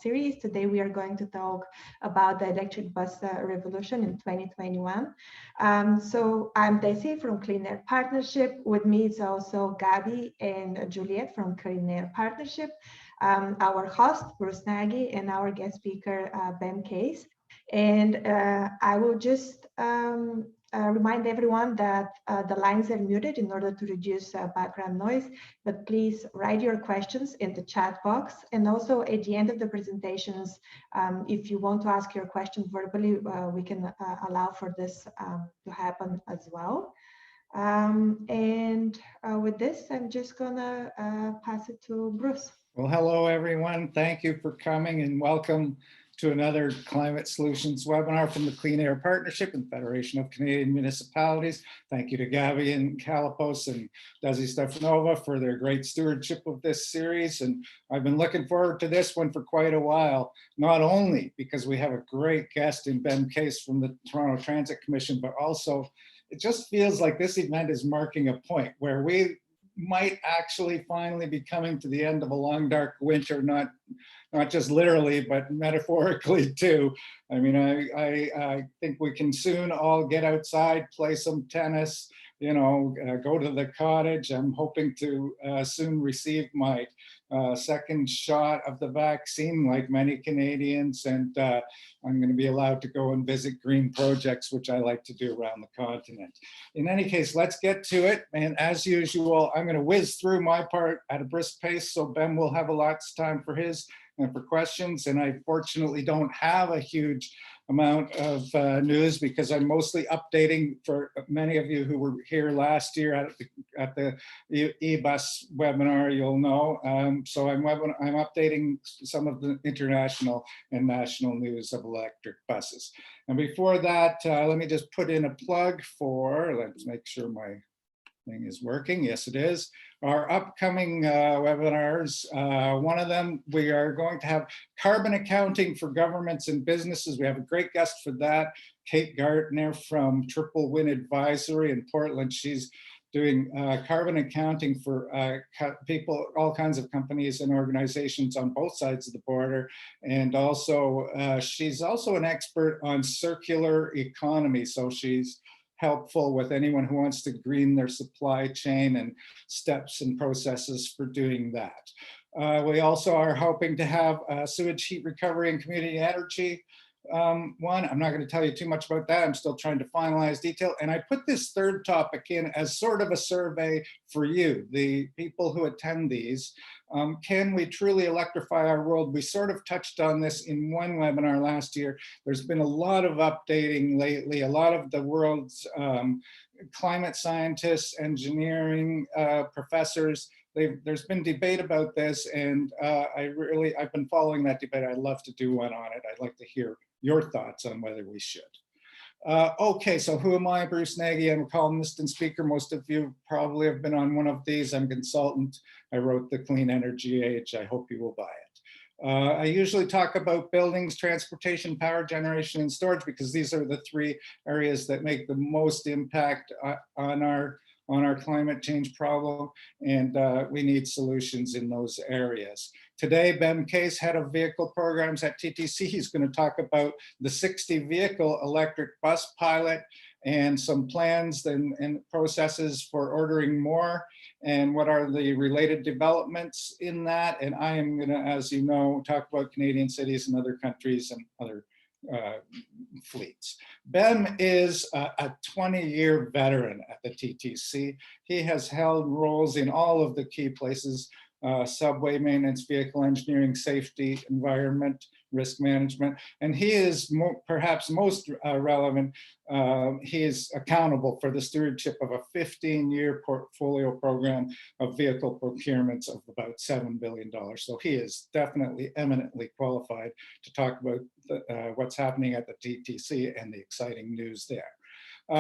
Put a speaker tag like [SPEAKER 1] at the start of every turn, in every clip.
[SPEAKER 1] series. Today we are going to talk about the electric bus revolution in 2021. So I'm Daisy from Clean Air Partnership. With me is also Gabby and Juliet from Clean Air Partnership, our host, Bruce Nagy, and our guest speaker, Bem Case. And I will just remind everyone that the lines are muted in order to reduce background noise, but please write your questions in the chat box. And also at the end of the presentations, if you want to ask your question verbally, we can allow for this to happen as well. With this, I'm just gonna pass it to Bruce.
[SPEAKER 2] Well, hello, everyone. Thank you for coming and welcome to another Climate Solutions webinar from the Clean Air Partnership and Federation of Canadian Municipalities. Thank you to Gabby and Kalapos and Desi Stefanova for their great stewardship of this series. And I've been looking forward to this one for quite a while, not only because we have a great guest in Bem Case from the Toronto Transit Commission, but also it just feels like this event is marking a point where we might actually finally be coming to the end of a long, dark winter, not just literally, but metaphorically too. I mean, I think we can soon all get outside, play some tennis, go to the cottage. I'm hoping to soon receive my second shot of the vaccine, like many Canadians, and I'm going to be allowed to go and visit green projects, which I like to do around the continent. In any case, let's get to it. And as usual, I'm going to whiz through my part at a brisk pace, so Ben will have a lot of time for his and for questions. And I fortunately don't have a huge amount of news because I'm mostly updating for many of you who were here last year at the e-bus webinar, you'll know. So I'm updating some of the international and national news of electric buses. And before that, let me just put in a plug for, let's make sure my thing is working. Yes, it is. Our upcoming webinars, one of them, we are going to have carbon accounting for governments and businesses. We have a great guest for that, Kate Gartner from Triple Win Advisory in Portland. She's doing carbon accounting for people, all kinds of companies and organizations on both sides of the border. And also, she's also an expert on circular economy. So she's helpful with anyone who wants to green their supply chain and steps and processes for doing that. We also are hoping to have sewage heat recovery and community energy one. I'm not going to tell you too much about that. I'm still trying to finalize detail. And I put this third topic in as sort of a survey for you, the people who attend these. Can we truly electrify our world? We sort of touched on this in one webinar last year. There's been a lot of updating lately. A lot of the world's climate scientists, engineering professors, there's been debate about this, and I've been following that debate. I'd love to do one on it. I'd like to hear your thoughts on whether we should. Okay, so who am I? Bruce Nagy. I'm a columnist and speaker. Most of you probably have been on one of these. I'm a consultant. I wrote the Clean Energy Age. I hope you will buy it. I usually talk about buildings, transportation, power generation, and storage because these are the three areas that make the most impact on our climate change problem, and we need solutions in those areas. Today, Bem Case, head of vehicle programs at TTC, he's going to talk about the 60 vehicle electric bus pilot and some plans and processes for ordering more and what are the related developments in that. And I am going to, as you know, talk about Canadian cities and other countries and other fleets. Bem is a 20-year veteran at the TTC. He has held roles in all of the key places, subway maintenance, vehicle engineering, safety, environment, risk management, and he is perhaps most relevant. He is accountable for the stewardship of a 15-year portfolio program of vehicle procurements of about $7 billion. So he is definitely eminently qualified to talk about what's happening at the TTC and the exciting news there.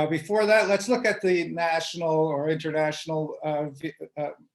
[SPEAKER 2] Before that, let's look at the national or international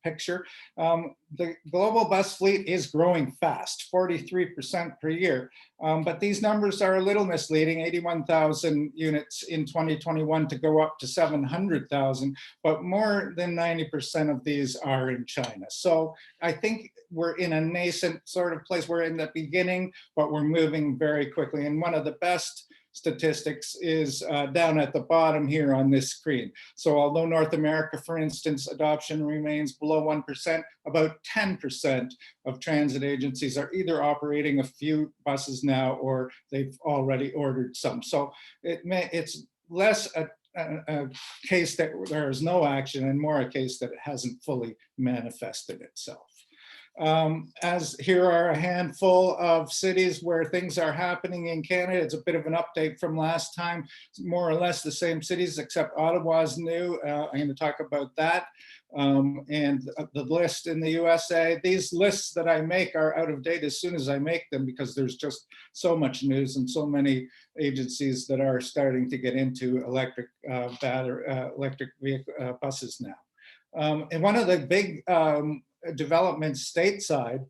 [SPEAKER 2] picture. The global bus fleet is growing fast, 43% per year. But these numbers are a little misleading, 81,000 units in 2021 to go up to 700,000, but more than 90% of these are in China. So I think we're in a nascent sort of place. We're in the beginning, but we're moving very quickly. And one of the best statistics is down at the bottom here on this screen. So although North America, for instance, adoption remains below 1%, about 10% of transit agencies are either operating a few buses now or they've already ordered some. So it's less a case that there is no action and more a case that it hasn't fully manifested itself. As here are a handful of cities where things are happening in Canada. It's a bit of an update from last time. It's more or less the same cities, except Ottawa's new. I'm going to talk about that. And the list in the USA. These lists that I make are out of date as soon as I make them because there's just so much news and so many agencies that are starting to get into electric vehicle buses now. And one of the big developments stateside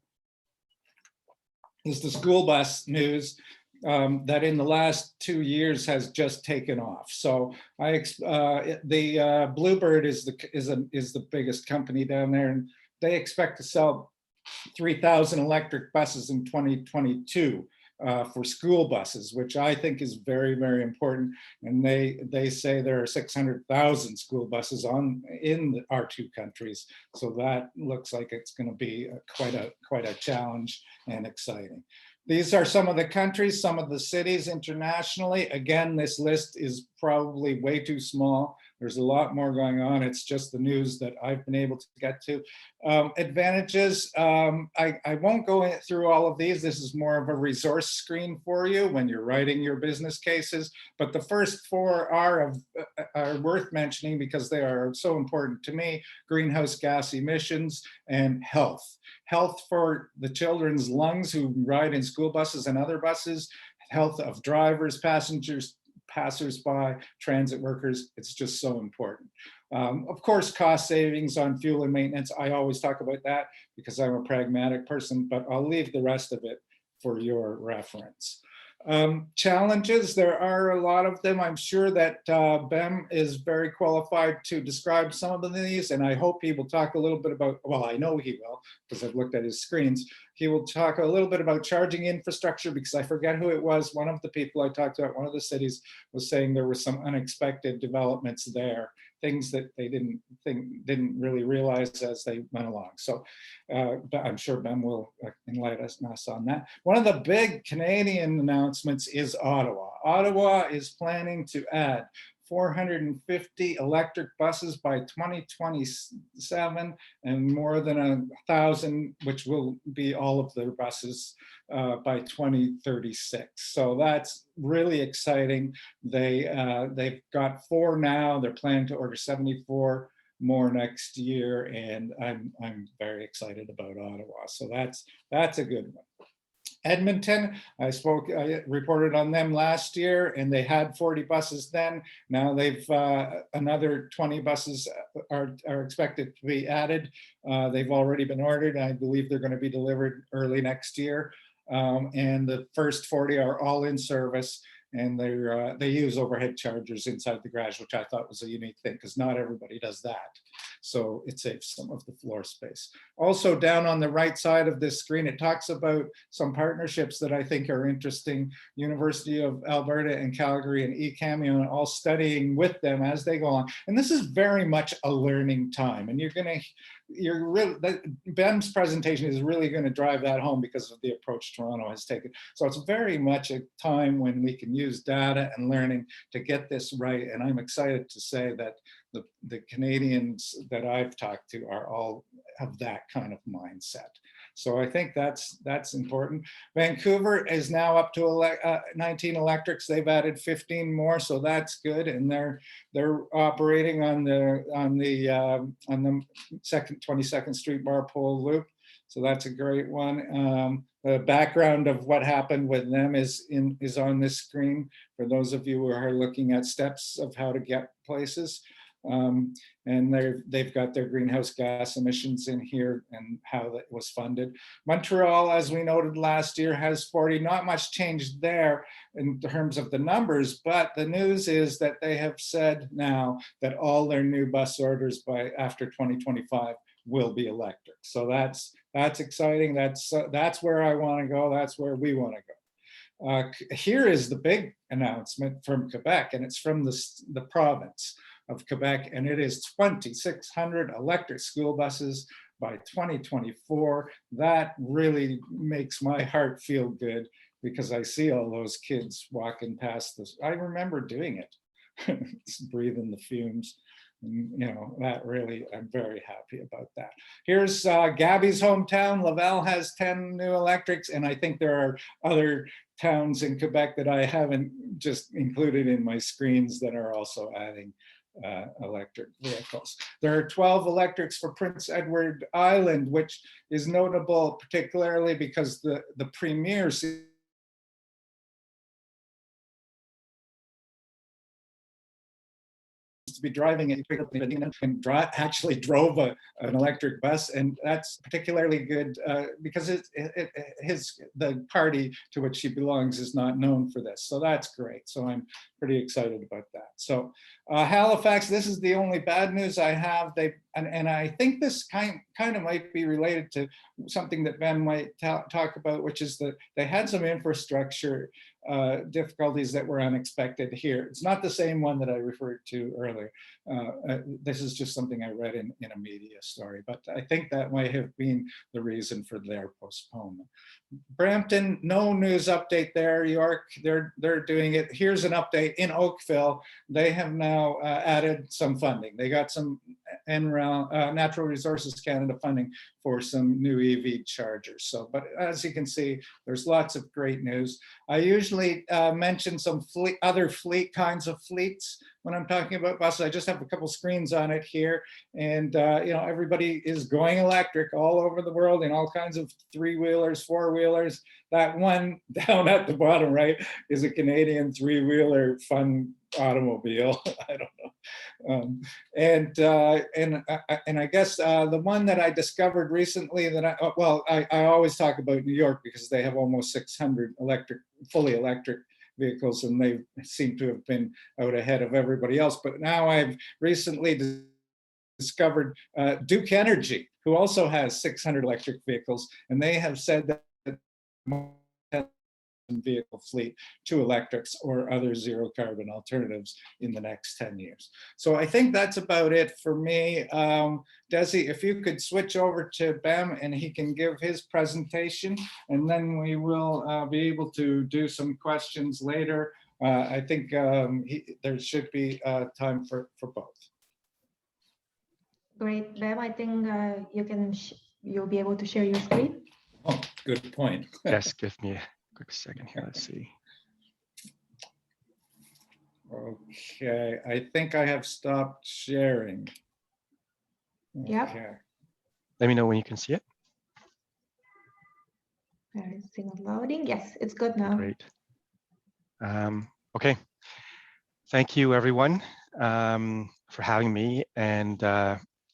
[SPEAKER 2] is the school bus news that in the last 2 years has just taken off. So the Bluebird is the biggest company down there, and they expect to sell 3,000 electric buses in 2022 for school buses, which I think is very, very important. And they say there are 600,000 school buses in our two countries. So that looks like it's going to be quite a challenge and exciting. These are some of the countries, some of the cities internationally. Again, this list is probably way too small. There's a lot more going on. It's just the news that I've been able to get to. Advantages, I won't go through all of these. This is more of a resource screen for you when you're writing your business cases. But the first four are worth mentioning because they are so important to me: greenhouse gas emissions and health. Health for the children's lungs who ride in school buses and other buses, health of drivers, passengers, passers-by, transit workers. It's just so important. Of course, cost savings on fuel and maintenance. I always talk about that because I'm a pragmatic person, but I'll leave the rest of it for your reference. Challenges, there are a lot of them. I'm sure that Bem is very qualified to describe some of these, and I hope he will talk a little bit about, well, I know he will, because I've looked at his screens. He will talk a little bit about charging infrastructure, because I forget who it was. One of the people I talked to at one of the cities was saying there were some unexpected developments there, things that they didn't really realize as they went along. So I'm sure Ben will enlighten us on that. One of the big Canadian announcements is Ottawa. Ottawa is planning to add 450 electric buses by 2027 and more than 1,000, which will be all of their buses by 2036. So that's really exciting. They've got 4 now. They're planning to order 74 more next year, and I'm very excited about Ottawa. So that's a good one. Edmonton, I reported on them last year, and they had 40 buses then. Now they've another 20 buses are expected to be added. They've already been ordered. I believe they're going to be delivered early next year. And the first 40 are all in service, and they use overhead chargers inside the garage, which I thought was a unique thing because not everybody does that. So it saves some of the floor space. Also down on the right side of this screen, it talks about some partnerships that I think are interesting. University of Alberta and Calgary and eCameo all studying with them as they go on. And this is very much a learning time. And Ben's presentation is really going to drive that home because of the approach Toronto has taken. So it's very much a time when we can use data and learning to get this right. And I'm excited to say that the Canadians that I've talked to are all have that kind of mindset. So I think that's important. Vancouver is now up to 19 electrics. They've added 15 more, so that's good. And they're operating on the 22nd Street Bar Pole Loop. So that's a great one. the background of what happened with them is on this screen for those of you who are looking at steps of how to get places. And they've got their greenhouse gas emissions in here and how that was funded. Montreal, as we noted last year, has 40, not much change there in terms of the numbers, but the news is that they have said now that all their new bus orders by after 2025 will be electric. So that's exciting. That's where I want to go. That's where we want to go. Here is the big announcement from Quebec, and it's from the province of Quebec, and it is 2,600 electric school buses by 2024. That really makes my heart feel good because I see all those kids walking past this. I remember doing it, breathing the fumes. And, you know, that really, I'm very happy about that. Here's Gabby's hometown. Laval has 10 new electrics, and I think there are other towns in Quebec that I haven't just included in my screens that are also adding electric vehicles. There are 12 electrics for Prince Edward Island, which is notable particularly because the premier to be driving it and actually drove an electric bus, and that's particularly good because the party to which she belongs is not known for this, so that's great. So I'm pretty excited about that. So Halifax, this is the only bad news I have. And I think this kind of might be related to something that Ben might talk about, which is that they had some infrastructure difficulties that were unexpected here. It's not the same one that I referred to earlier. This is just something I read in a media story, but I think that might have been the reason for their postponement. Brampton, no news update there. York, they're doing it. Here's an update in Oakville. They have now added some funding. They got some Natural Resources Canada funding for some new EV chargers. So, but as you can see, there's lots of great news. I usually mention some other kinds of fleets when I'm talking about buses. I just have a couple screens on it here, and you know, everybody is going electric all over the world in all kinds of three-wheelers, four-wheelers. That one down at the bottom right is a Canadian three-wheeler fun automobile. I don't know. And I guess the one that I discovered recently that I always talk about New York because they have almost 600 fully electric vehicles, and they seem to have been out ahead of everybody else. But now I've recently discovered Duke Energy, who also has 600 electric vehicles, and they have said that vehicle fleet to electrics or other zero carbon alternatives in the next 10 years. So I think that's about it for me. Desi, if you could switch over to Bem and he can give his presentation, and then we will be able to do some questions later. I think there should be time for both.
[SPEAKER 1] Great, Bem, I think you'll be able to share your screen.
[SPEAKER 2] Oh, good point.
[SPEAKER 3] Yes, give me a quick second here. Let's see.
[SPEAKER 2] Okay, I think I have stopped sharing. Okay.
[SPEAKER 1] Yep.
[SPEAKER 3] Let me know when you can see it.
[SPEAKER 1] It's loading. Yes, it's good now.
[SPEAKER 3] Great. Okay. Thank you, everyone, for having me, and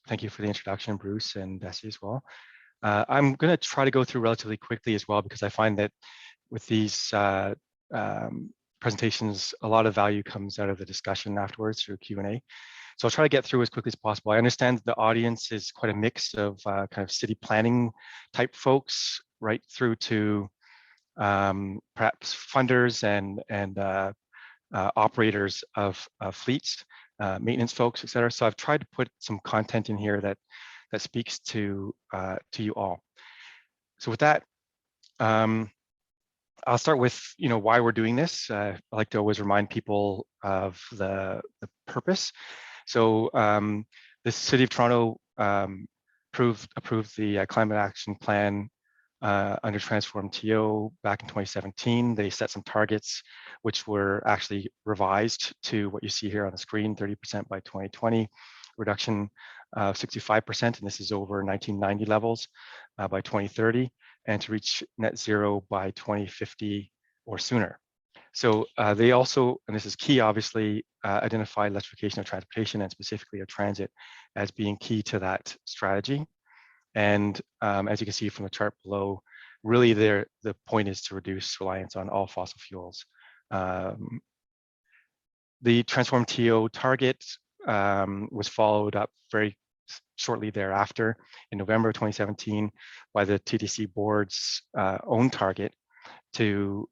[SPEAKER 3] thank you for the introduction, Bruce and Desi as well. I'm going to try to go through relatively quickly as well, because I find that with these presentations, a lot of value comes out of the discussion afterwards through Q&A. So I'll try to get through as quickly as possible. I understand the audience is quite a mix of kind of city planning type folks, right through to perhaps funders and operators of fleets, maintenance folks, et cetera. So I've tried to put some content in here that speaks to you all. So with that, I'll start with why we're doing this. I like to always remind people of the purpose. So the City of Toronto approved the Climate Action Plan under Transform TO back in 2017. They set some targets which were actually revised to what you see here on the screen: 30% by 2020, reduction of 65%, and this is over 1990 levels by 2030. and to reach net zero by 2050 or sooner. So they also, and this is key, obviously, identify electrification of transportation and specifically of transit as being key to that strategy. And as you can see from the chart below, really the point is to reduce reliance on all fossil fuels. The Transform TO target was followed up very shortly thereafter in November 2017 by the TTC board's own target to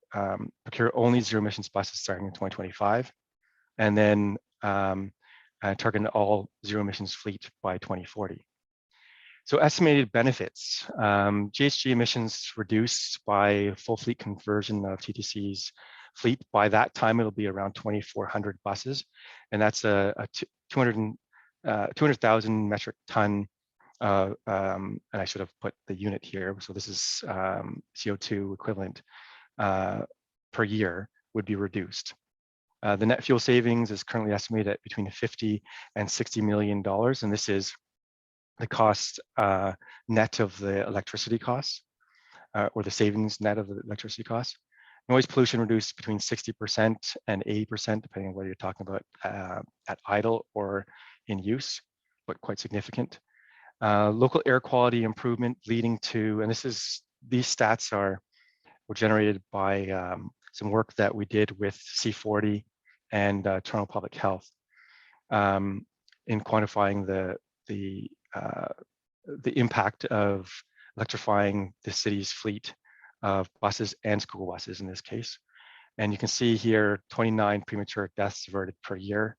[SPEAKER 3] procure only zero emissions buses starting in 2025, and then target all zero emissions fleet by 2040. So estimated benefits, GHG emissions reduced by full fleet conversion of TTC's fleet. By that time, it'll be around 2,400 buses, and that's a 200,000 metric ton, and I should have put the unit here. So this is CO2 equivalent per year would be reduced. The net fuel savings is currently estimated at between $50 and $60 million, and this is the cost net of the electricity costs, or the savings net of the electricity costs. Noise pollution reduced between 60% and 80%, depending on whether you're talking about at idle or in use, but quite significant. Local air quality improvement leading to, and these stats were generated by some work that we did with C40 and Toronto Public Health in quantifying the impact of electrifying the city's fleet of buses and school buses in this case. And you can see here 29 premature deaths averted per year.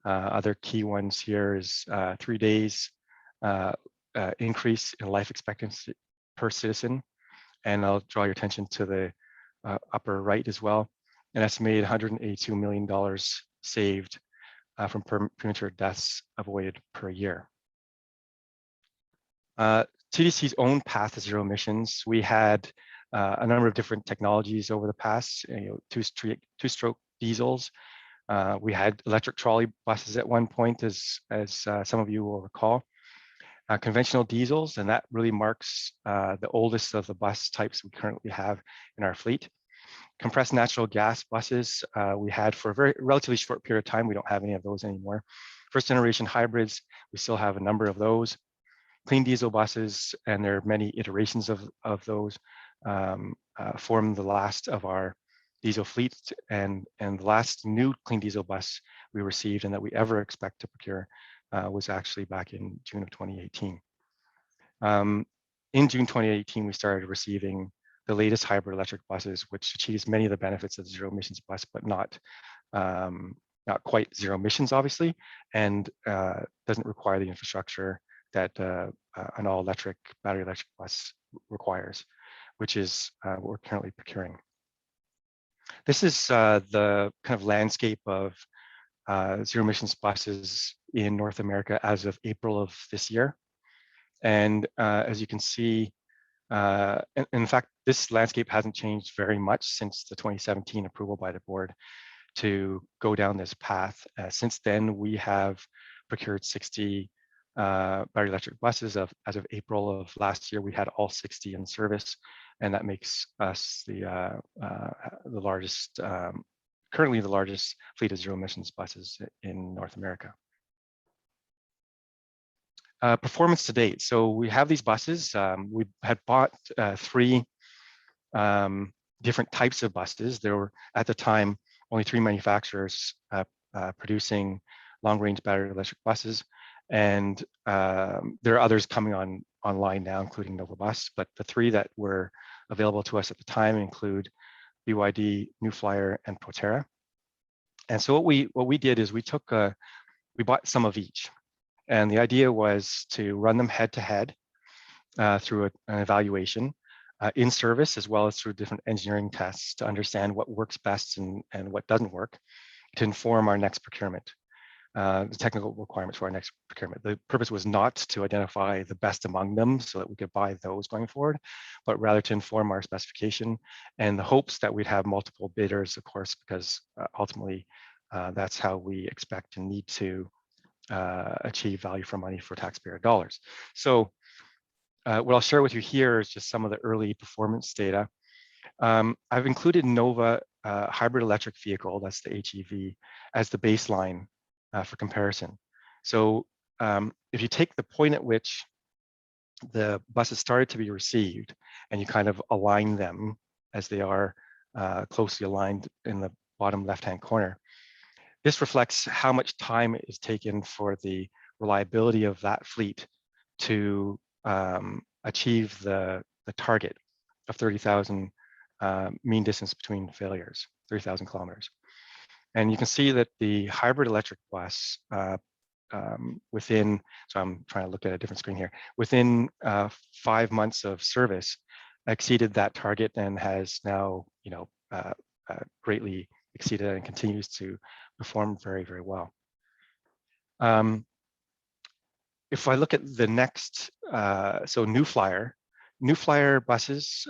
[SPEAKER 3] Other key ones here is 3 days increase in life expectancy per citizen. And I'll draw your attention to the upper right as well. An estimated $182 million saved from premature deaths avoided per year. TTC's own path to zero emissions, we had a number of different technologies over the past, two-stroke diesels. We had electric trolley buses at one point, as some of you will recall. Conventional diesels, and that really marks the oldest of the bus types we currently have in our fleet. Compressed natural gas buses we had for a relatively short period of time. We don't have any of those anymore. First generation hybrids, we still have a number of those. Clean diesel buses, and there are many iterations of those, form the last of our diesel fleet, and the last new clean diesel bus we received and that we ever expect to procure was actually back in June of 2018. In June 2018, we started receiving the latest hybrid electric buses, which achieves many of the benefits of the zero emissions bus, but not quite zero emissions, obviously, and doesn't require the infrastructure that an all-electric, battery electric bus requires, which is what we're currently procuring. This is the kind of landscape of zero emissions buses in North America as of April of this year. And as you can see, in fact, this landscape hasn't changed very much since the 2017 approval by the board to go down this path. Since then, we have procured 60 battery electric buses. As of April of last year, we had all 60 in service, and that makes us the largest, currently the largest fleet of zero emissions buses in North America. Performance to date. So we have these buses. We had bought 3 different types of buses. There were, at the time, only 3 manufacturers producing long-range battery electric buses. And there are others coming online now, including Nova Bus, but the 3 that were available to us at the time include BYD, New Flyer, and Proterra. And so what we did is we bought some of each. And the idea was to run them head to head through an evaluation in service, as well as through different engineering tests to understand what works best and what doesn't work, to inform our next procurement, the technical requirements for our next procurement. The purpose was not to identify the best among them so that we could buy those going forward, but rather to inform our specification, and the hopes that we'd have multiple bidders, of course, because ultimately that's how we expect and need to achieve value for money for taxpayer dollars. So what I'll share with you here is just some of the early performance data. I've included Nova hybrid electric vehicle, that's the HEV, as the baseline for comparison. So if you take the point at which the buses started to be received and you kind of align them as they are closely aligned in the bottom left-hand corner, this reflects how much time is taken for the reliability of that fleet to achieve the target of 30,000 mean distance between failures, 30,000 kilometers. And you can see that the hybrid electric bus within, so I'm trying to look at a different screen here, within 5 months of service exceeded that target and has now, greatly exceeded and continues to perform very, very well. If I look at the next, so New Flyer buses,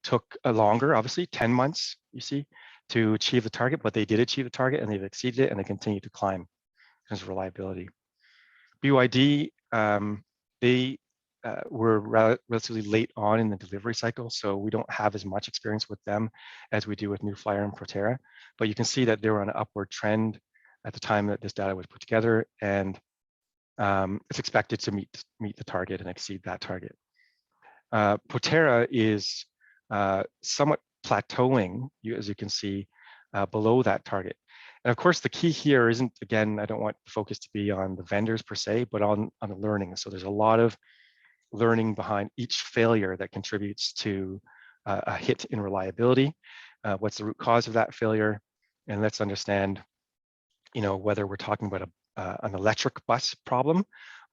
[SPEAKER 3] took a longer, obviously 10 months, you see, to achieve the target, but they did achieve the target and they've exceeded it and they continue to climb in terms of reliability. BYD, they were relatively late on in the delivery cycle, so we don't have as much experience with them as we do with New Flyer and Proterra, but you can see that they were on an upward trend at the time that this data was put together, and it's expected to meet the target and exceed that target. Proterra is somewhat plateauing, as you can see, below that target. And of course, the key here isn't, again, I don't want the focus to be on the vendors per se, but on the learning. So there's a lot of learning behind each failure that contributes to a hit in reliability. What's the root cause of that failure? And let's understand, whether we're talking about an electric bus problem,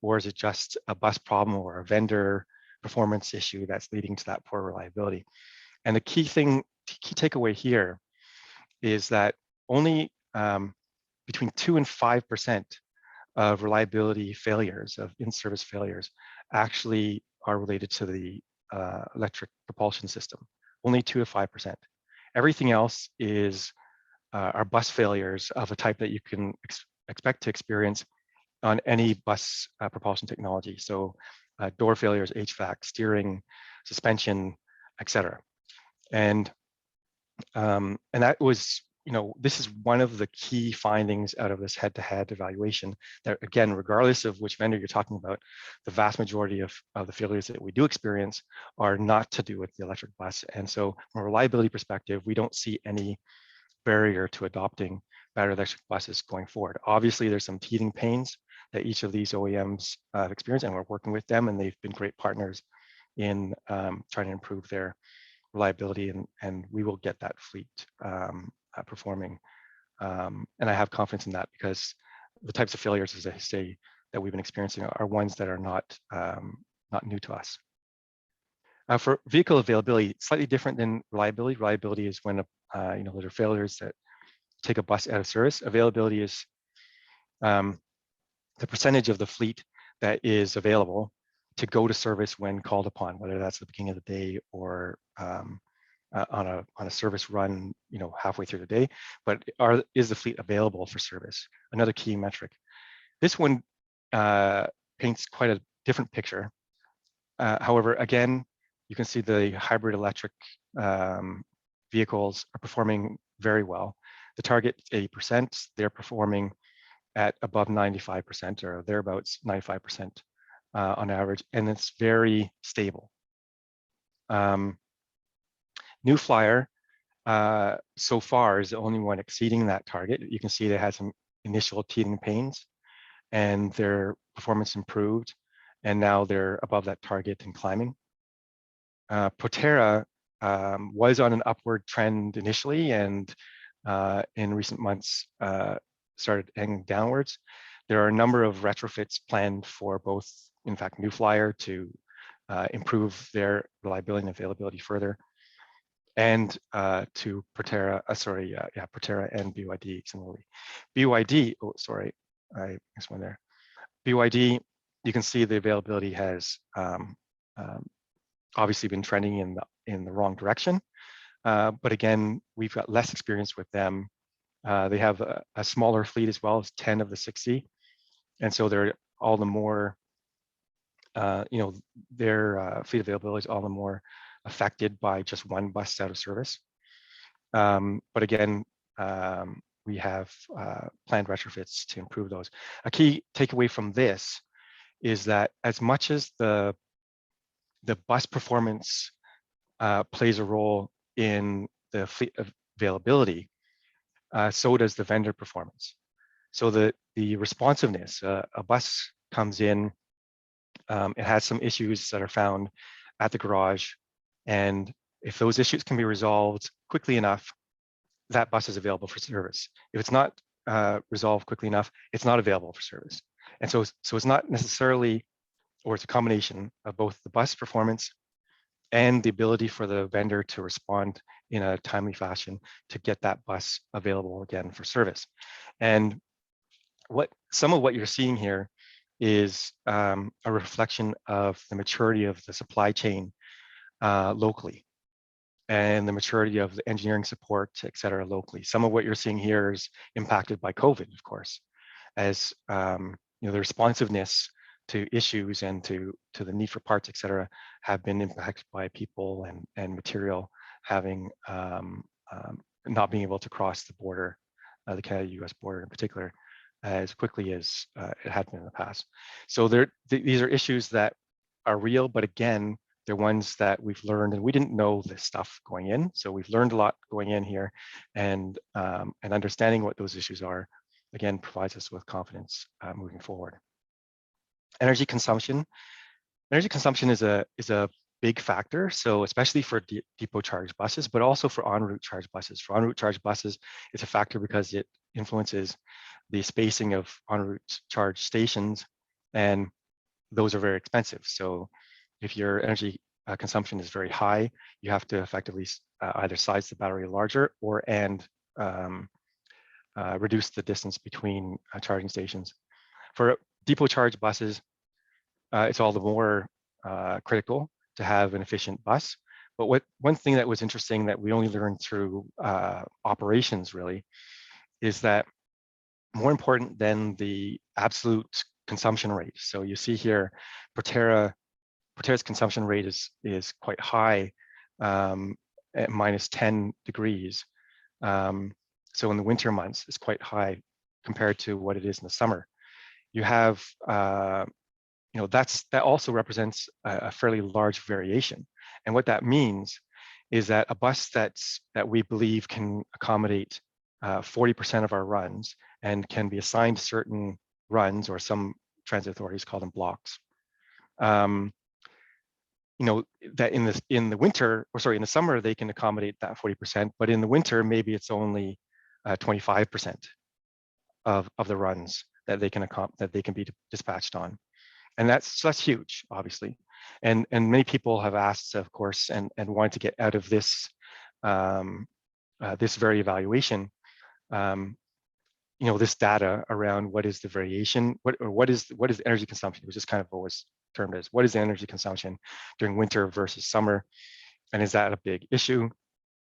[SPEAKER 3] or is it just a bus problem or a vendor performance issue that's leading to that poor reliability? And the key takeaway here is that only between 2 and 5% of reliability failures, of in-service failures, actually are related to the electric propulsion system. Only 2 to 5%. Everything else are bus failures of a type that you can expect to experience on any bus propulsion technology. So door failures, HVAC, steering, suspension, etc. And that was, this is one of the key findings out of this head-to-head evaluation, that again, regardless of which vendor you're talking about, the vast majority of the failures that we do experience are not to do with the electric bus. And so from a reliability perspective, we don't see any barrier to adopting battery electric buses going forward. Obviously, there's some teething pains that each of these OEMs have experienced, and we're working with them, and they've been great partners in trying to improve their reliability, and we will get that fleet performing. And I have confidence in that, because the types of failures, as I say, that we've been experiencing are ones that are not new to us. For vehicle availability, slightly different than reliability. Reliability is when there are failures that take a bus out of service. Availability is the percentage of the fleet that is available to go to service when called upon, whether that's the beginning of the day or on a service run, halfway through the day. But is the fleet available for service? Another key metric. This one paints quite a different picture. However, again, you can see the hybrid electric vehicles are performing very well. The target 80%, they're performing at above 95% or thereabouts 95% on average, and it's very stable. New Flyer so far is the only one exceeding that target. You can see they had some initial teething pains, and their performance improved, and now they're above that target and climbing. Proterra was on an upward trend initially, and in recent months started hanging downwards. There are a number of retrofits planned for both, in fact, New Flyer to improve their reliability and availability further, and to Proterra, Proterra and BYD similarly. BYD, oh, sorry, I missed one there. BYD, you can see the availability has obviously been trending in the wrong direction. But again, we've got less experience with them. They have a smaller fleet as well, as 10 of the 60. And so they're all the more their fleet availability is all the more affected by just one bus out of service. But again, we have planned retrofits to improve those. A key takeaway from this is that as much as the bus performance plays a role in the fleet availability, so does the vendor performance. So the responsiveness, a bus comes in, it has some issues that are found at the garage, and if those issues can be resolved quickly enough, that bus is available for service. If it's not resolved quickly enough, it's not available for service. And so it's not necessarily, or it's a combination of both the bus performance and the ability for the vendor to respond in a timely fashion to get that bus available again for service. And some of what you're seeing here is a reflection of the maturity of the supply chain locally, and the maturity of the engineering support, et cetera, locally. Some of what you're seeing here is impacted by COVID, of course, as the responsiveness to issues and to the need for parts, et cetera, have been impacted by people and material having not being able to cross the border, the Canada-US border in particular, as quickly as it had been in the past. So these are issues that are real, but again, they're ones that we've learned, and we didn't know this stuff going in. So we've learned a lot going in here, and understanding what those issues are, again, provides us with confidence moving forward. Energy consumption. Energy consumption is a big factor. So especially for depot charge buses, but also for en route charge buses. For en route charge buses, it's a factor because it influences the spacing of en route charge stations, and those are very expensive. So if your energy consumption is very high, you have to effectively either size the battery larger and reduce the distance between charging stations. For depot charge buses, it's all the more critical to have an efficient bus. But one thing that was interesting that we only learned through operations really is that more important than the absolute consumption rate. So you see here, Proterra's consumption rate is quite high at minus 10 degrees. So in the winter months, it's quite high compared to what it is in the summer. You have, that also represents a fairly large variation. And what that means is that a bus that we believe can accommodate 40% of our runs and can be assigned certain runs, or some transit authorities call them blocks. That in the summer they can accommodate that 40%, but in the winter maybe it's only 25% of the runs that they can be dispatched on, and that's huge, obviously. And many people have asked, of course, and wanted to get out of this this very evaluation, this data around what is the variation, what is energy consumption, which is kind of always termed as what is the energy consumption during winter versus summer, and is that a big issue?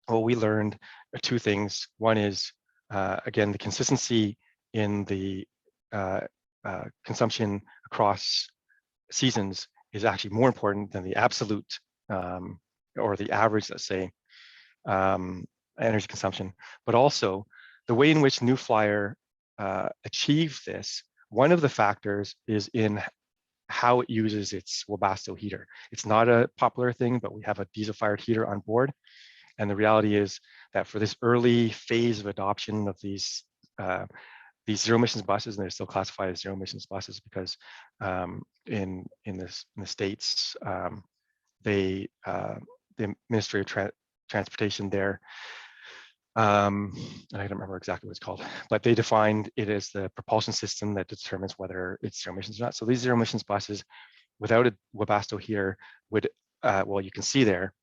[SPEAKER 3] Well, we learned two things. One is again, the consistency in the consumption across seasons is actually more important than the absolute or the average, let's say, energy consumption. But also the way in which New Flyer achieved this, one of the factors is in how it uses its Webasto heater. It's not a popular thing, but we have a diesel-fired heater on board. And the reality is that for this early phase of adoption of these zero emissions buses, and they're still classified as zero emissions buses because in the States, the Ministry of Transportation there, and I don't remember exactly what it's called, but they defined it as the propulsion system that determines whether it's zero emissions or not. So these zero emissions buses without a Webasto heater would, well, you can see there,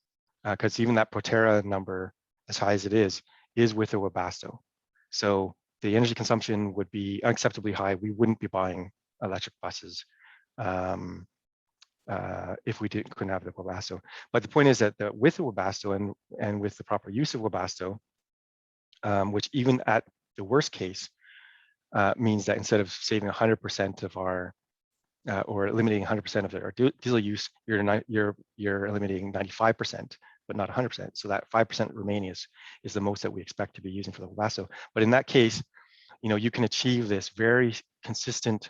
[SPEAKER 3] because even that Proterra number, as high as it is with a Webasto. So the energy consumption would be unacceptably high. We wouldn't be buying electric buses if we couldn't have the Webasto. But the point is that with the Webasto and with the proper use of Webasto, which even at the worst case means that instead of saving 100% of our or eliminating 100% of their diesel use, you're eliminating 95%, but not 100%. So that 5% remaining is the most that we expect to be using for the Wabasso. But in that case, you can achieve this very consistent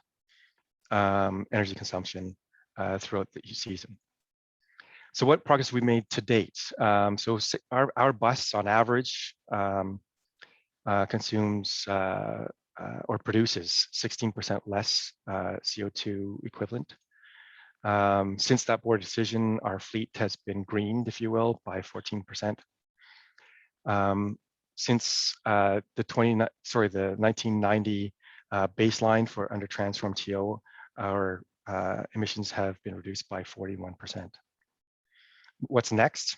[SPEAKER 3] energy consumption throughout the season. So what progress we made to date? So our bus on average consumes or produces 16% less CO2 equivalent. Since that board decision, our fleet has been greened, if you will, by 14%. Since the 1990 baseline for under transform TO, our emissions have been reduced by 41%. What's next?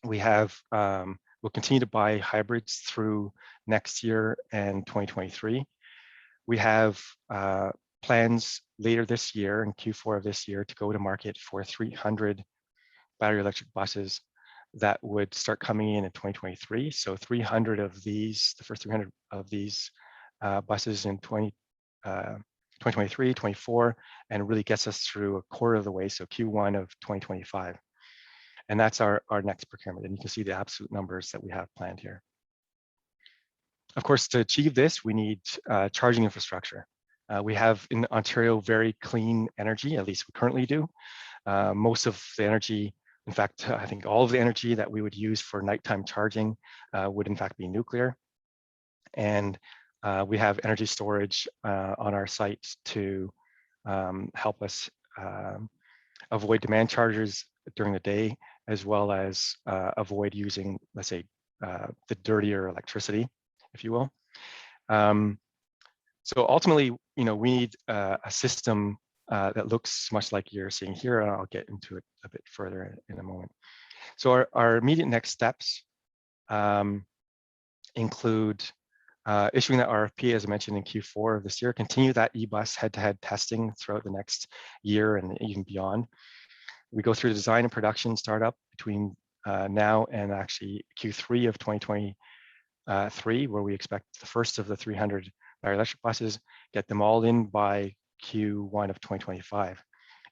[SPEAKER 3] We have, we'll continue to buy hybrids through next year and 2023. We have plans later this year in Q4 of this year to go to market for 300 battery electric buses that would start coming in 2023. So 300 of these, the first 300 of these buses in 2023, 24, and really gets us through a quarter of the way, so Q1 of 2025. And that's our next procurement. And you can see the absolute numbers that we have planned here. Of course, to achieve this, we need charging infrastructure. We have in Ontario very clean energy, at least we currently do. Most of the energy, in fact, I think all of the energy that we would use for nighttime charging would in fact be nuclear. And we have energy storage on our site to help us avoid demand charges during the day, as well as avoid using, let's say, the dirtier electricity, if you will. So ultimately, we need a system that looks much like you're seeing here, and I'll get into it a bit further in a moment. So our immediate next steps include issuing that RFP, as I mentioned, in Q4 of this year, continue that eBus head-to-head testing throughout the next year and even beyond. We go through the design and production startup between now and actually Q3 of 2023, where we expect the first of the 300 battery electric buses, get them all in by Q1 of 2025.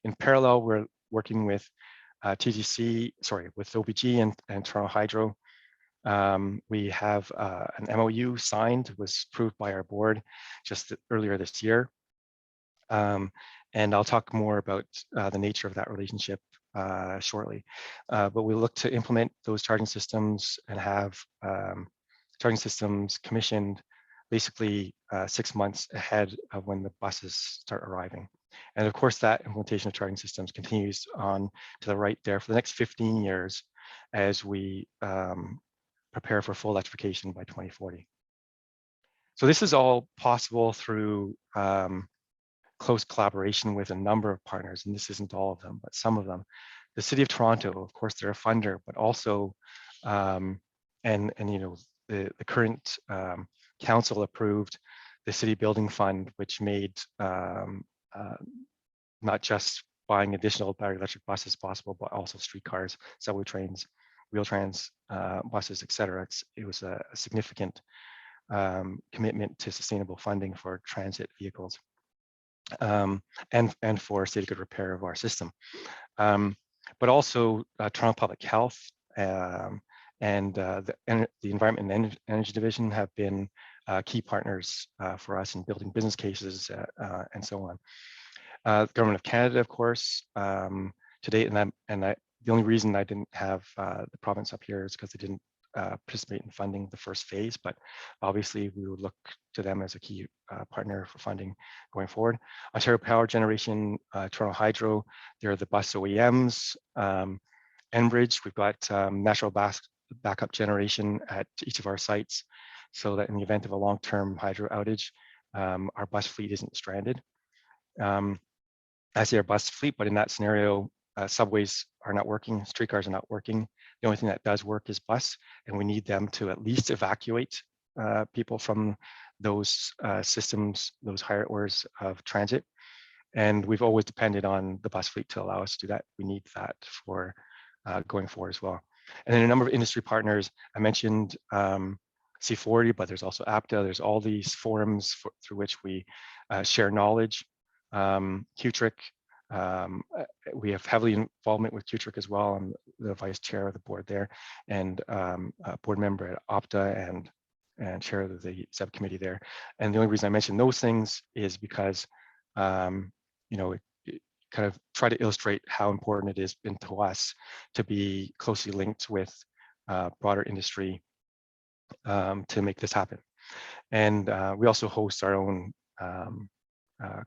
[SPEAKER 3] In parallel, we're working with with OPG and Toronto Hydro. We have an MOU signed, was approved by our board just earlier this year. And I'll talk more about the nature of that relationship shortly. But we look to implement those charging systems and have charging systems commissioned basically 6 months ahead of when the buses start arriving. And of course, that implementation of charging systems continues on to the right there for the next 15 years as we prepare for full electrification by 2040. So this is all possible through close collaboration with a number of partners, and this isn't all of them, but some of them. The City of Toronto, of course, they're a funder, but also, the current council approved the City Building Fund, which made not just buying additional battery electric buses possible, but also streetcars, subway trains, Wheel-Trans buses, et cetera. It was a significant commitment to sustainable funding for transit vehicles and for state of good repair of our system. But also Toronto Public Health and the Environment and Energy Division have been key partners for us in building business cases and so on. The Government of Canada, of course, to date, the only reason I didn't have the province up here is because they didn't participate in funding the first phase, but obviously we would look to them as a key partner for funding going forward. Ontario Power Generation, Toronto Hydro, they're the bus OEMs. Enbridge, we've got natural backup generation at each of our sites so that in the event of a long-term hydro outage, our bus fleet isn't stranded. I say our bus fleet, but in that scenario, subways are not working, streetcars are not working. The only thing that does work is bus, and we need them to at least evacuate people from those systems, those higher orders of transit. And we've always depended on the bus fleet to allow us to do that. We need that for going forward as well. And then a number of industry partners, I mentioned C40, but there's also APTA, there's all these forums through which we share knowledge. Qtric, we have heavily involvement with Qtric as well. I'm the vice chair of the board there, and a board member at Opta and chair of the subcommittee there. And the only reason I mention those things is because, you know, it kind of try to illustrate how important it is been to us to be closely linked with broader industry to make this happen. And we also host our own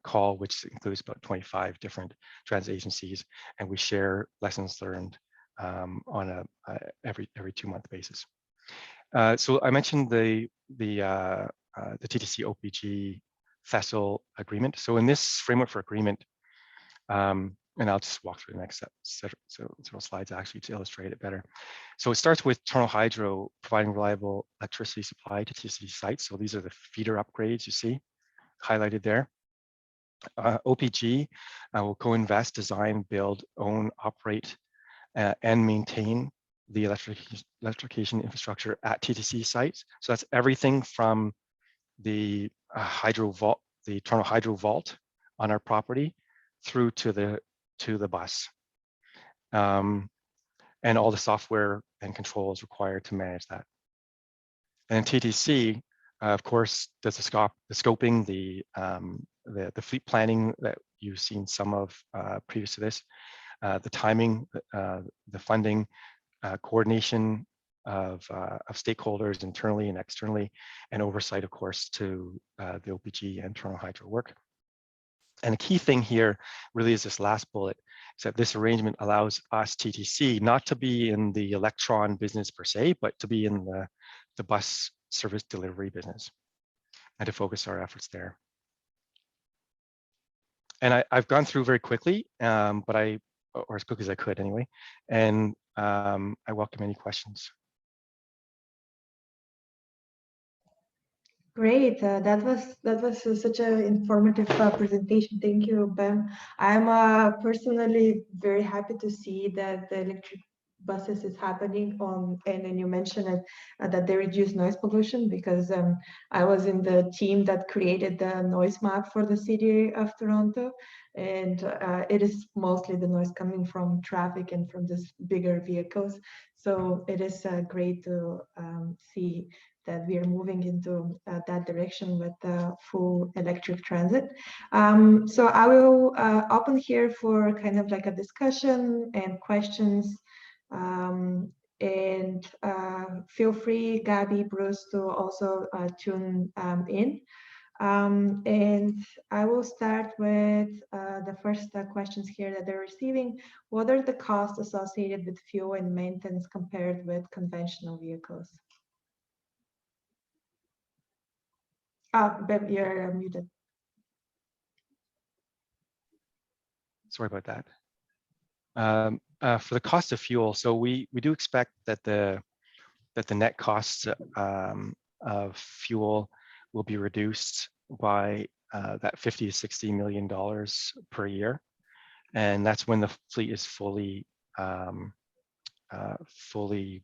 [SPEAKER 3] call, which includes about 25 different transit agencies, and we share lessons learned on a every 2-month basis. So I mentioned the TTC OPG FESL agreement. So in this framework for agreement, and I'll just walk through the next several slides actually to illustrate it better. So it starts with Toronto Hydro providing reliable electricity supply to TTC sites. So these are the feeder upgrades you see highlighted there. OPG will co-invest, design, build, own, operate, and maintain the electrification infrastructure at TTC sites. So that's everything from the hydro vault, the Toronto Hydro vault on our property, through to the bus, and all the software and controls required to manage that. And TTC, of course, does the scoping, the fleet planning that you've seen some of previous to this, the timing, the funding, coordination of stakeholders internally and externally, and oversight, of course, to the OPG and Toronto Hydro work. And the key thing here really is this last bullet, is that this arrangement allows us, TTC, not to be in the electron business per se, but to be in the bus service delivery business and to focus our efforts there. And I've gone through very quickly, or as quickly as I could anyway, and I welcome any questions.
[SPEAKER 1] Great, that was such an informative presentation. Thank you, Bem. I'm personally very happy to see that the electric buses is happening on, and then you mentioned it, that they reduce noise pollution, because I was in the team that created the noise map for the city of Toronto, and it is mostly the noise coming from traffic and from these bigger vehicles. So it is great to see that we are moving into that direction with full electric transit. So I will open here for kind of like a discussion and questions. And feel free, Gabby, Bruce, to also tune in. And I will start with the first questions here that they're receiving. What are the costs associated with fuel and maintenance compared with conventional vehicles? Bem, you're muted.
[SPEAKER 3] Sorry about that. For the cost of fuel, so we do expect that the net costs of fuel will be reduced by that $50 to $60 million per year, and that's when the fleet is fully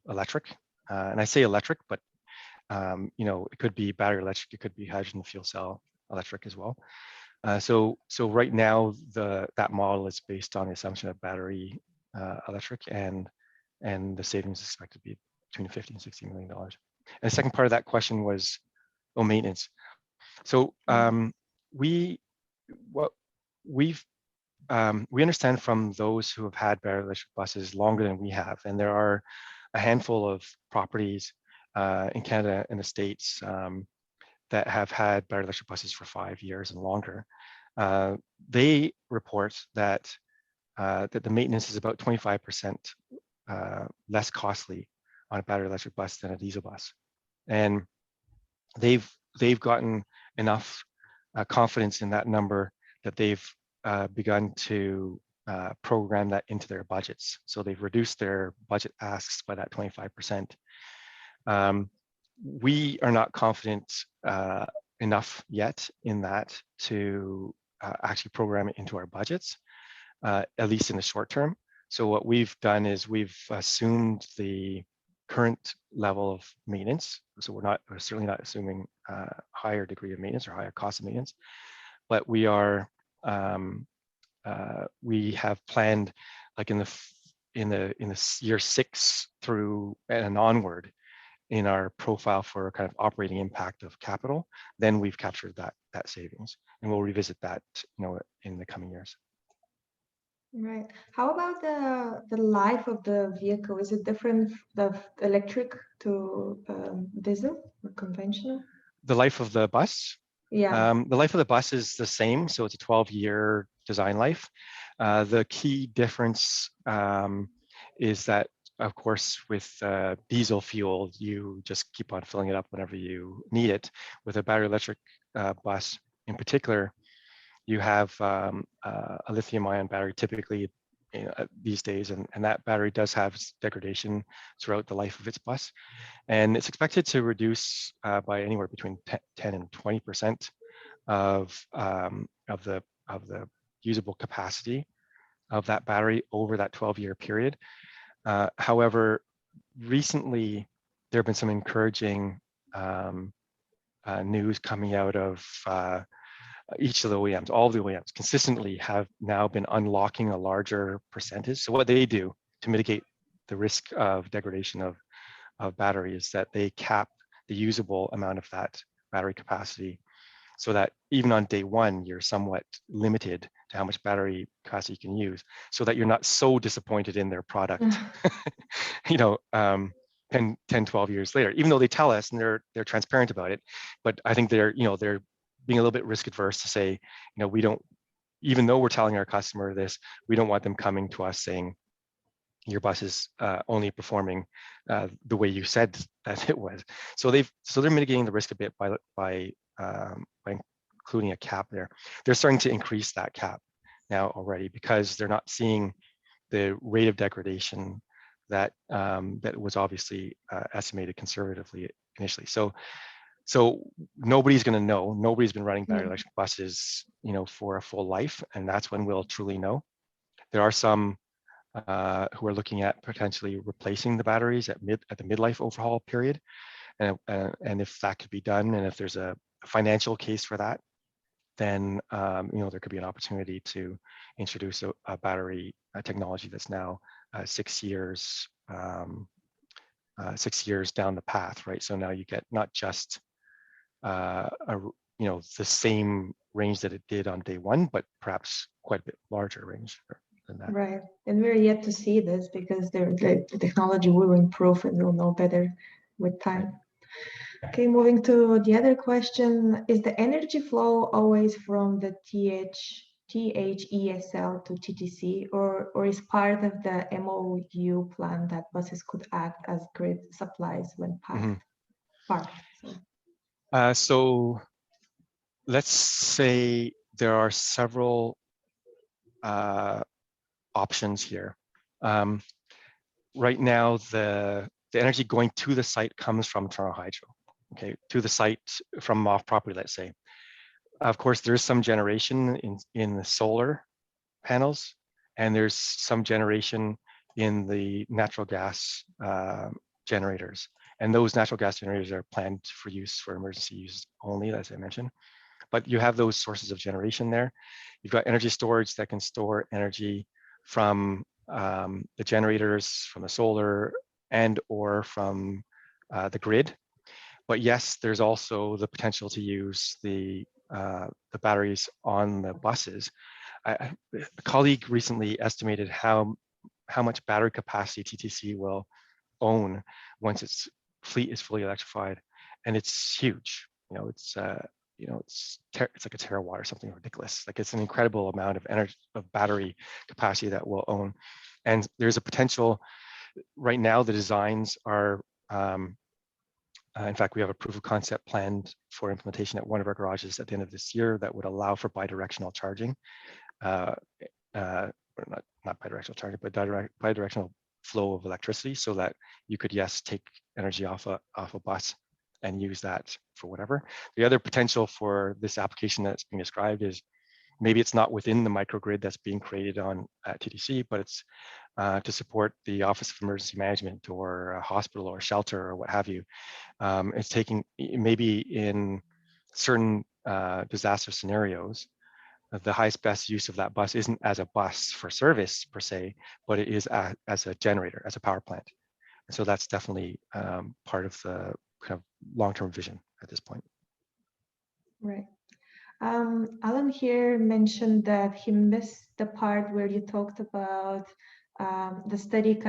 [SPEAKER 3] electric. And I say electric, but you know, it could be battery electric, it could be hydrogen fuel cell electric as well. So right now that model is based on the assumption of battery electric, and the savings is expected to be between $50 and $60 million. And the second part of that question was maintenance. So we understand from those who have had battery electric buses longer than we have, and there are a handful of properties in Canada and the States that have had battery electric buses for 5 years and longer. They report that the maintenance is about 25% less costly on a battery electric bus than a diesel bus, and they've gotten enough confidence in that number that they've begun to program that into their budgets. So they've reduced their budget asks by that 25%. We are not confident enough yet in that to actually program it into our budgets, at least in the short term. So what we've done is we've assumed the current level of maintenance. So we're certainly not assuming a higher degree of maintenance or higher cost of maintenance, but we are we have planned, like in the year 6 through and onward, in our profile for kind of operating impact of capital, then we've captured that savings, and we'll revisit that, in the coming years.
[SPEAKER 1] Right. How about the life of the vehicle? Is it different of electric to diesel or conventional?
[SPEAKER 3] The life of the bus?
[SPEAKER 1] Yeah.
[SPEAKER 3] The life of the bus is the same, so it's a 12-year design life. The key difference is that, of course, with diesel fuel, you just keep on filling it up whenever you need it. With a battery electric bus in particular, you have a lithium-ion battery typically these days, and that battery does have degradation throughout the life of its bus. And it's expected to reduce by anywhere between 10 and 20% of the usable capacity of that battery over that 12-year period. However, recently there have been some encouraging news coming out of each of the OEMs. All of the OEMs consistently have now been unlocking a larger percentage. So what they do to mitigate the risk of degradation of battery is that they cap the usable amount of that battery capacity, so that even on day one, you're somewhat limited to how much battery capacity you can use, so that you're not so disappointed in their product, 10, 12 years later, even though they tell us and they're transparent about it. But I think they're being a little bit risk adverse to say, we don't, even though we're telling our customer this, we don't want them coming to us saying, your bus is only performing the way you said that it was. So they're mitigating the risk a bit by including a cap there. They're starting to increase that cap now already, because they're not seeing the rate of degradation that was obviously estimated conservatively initially. So nobody's going to know. Nobody's been running battery electric buses, for a full life, and that's when we'll truly know. There are some who are looking at potentially replacing the batteries at the midlife overhaul period, and if that could be done, and if there's a financial case for that, then there could be an opportunity to introduce a battery technology that's now 6 years 6 years down the path, right? So now you get not just the same range that it did on day one, but perhaps quite a bit larger range than that.
[SPEAKER 1] Right. And we're yet to see this, because the technology will improve and we'll know better with time.
[SPEAKER 3] Right.
[SPEAKER 1] Okay, moving to the other question. Is the energy flow always from the THESL to TTC, or is part of the MOU plan that buses could act as grid supplies when parked?
[SPEAKER 3] So let's say there are several options here. Right now, the energy going to the site comes from Toronto Hydro, okay, to the site from off property, let's say. Of course, there's some generation in the solar panels, and there's some generation in the natural gas generators. And those natural gas generators are planned for use for emergency use only, as I mentioned. But you have those sources of generation there. You've got energy storage that can store energy from the generators, from the solar, and or from the grid. But yes, there's also the potential to use the batteries on the buses. A colleague recently estimated how much battery capacity TTC will own once its fleet is fully electrified, and it's huge. It's like a terawatt or something ridiculous. Like, it's an incredible amount of energy, of battery capacity that we'll own. And there's a potential. Right now, the designs are, in fact, we have a proof of concept planned for implementation at one of our garages at the end of this year that would allow for bidirectional charging, or not bidirectional charging, but bidirectional flow of electricity, so that you could, yes, take energy off a bus and use that for whatever. The other potential for this application that's being described is maybe it's not within the microgrid that's being created at TTC, but it's to support the Office of Emergency Management or a hospital or shelter or what have you. It's taking, maybe in certain disaster scenarios, the highest best use of that bus isn't as a bus for service per se, but it is as a generator, as a power plant. And so that's definitely part of the kind of long-term vision at this point.
[SPEAKER 1] Right. Alan here mentioned that he missed the part where you talked about the study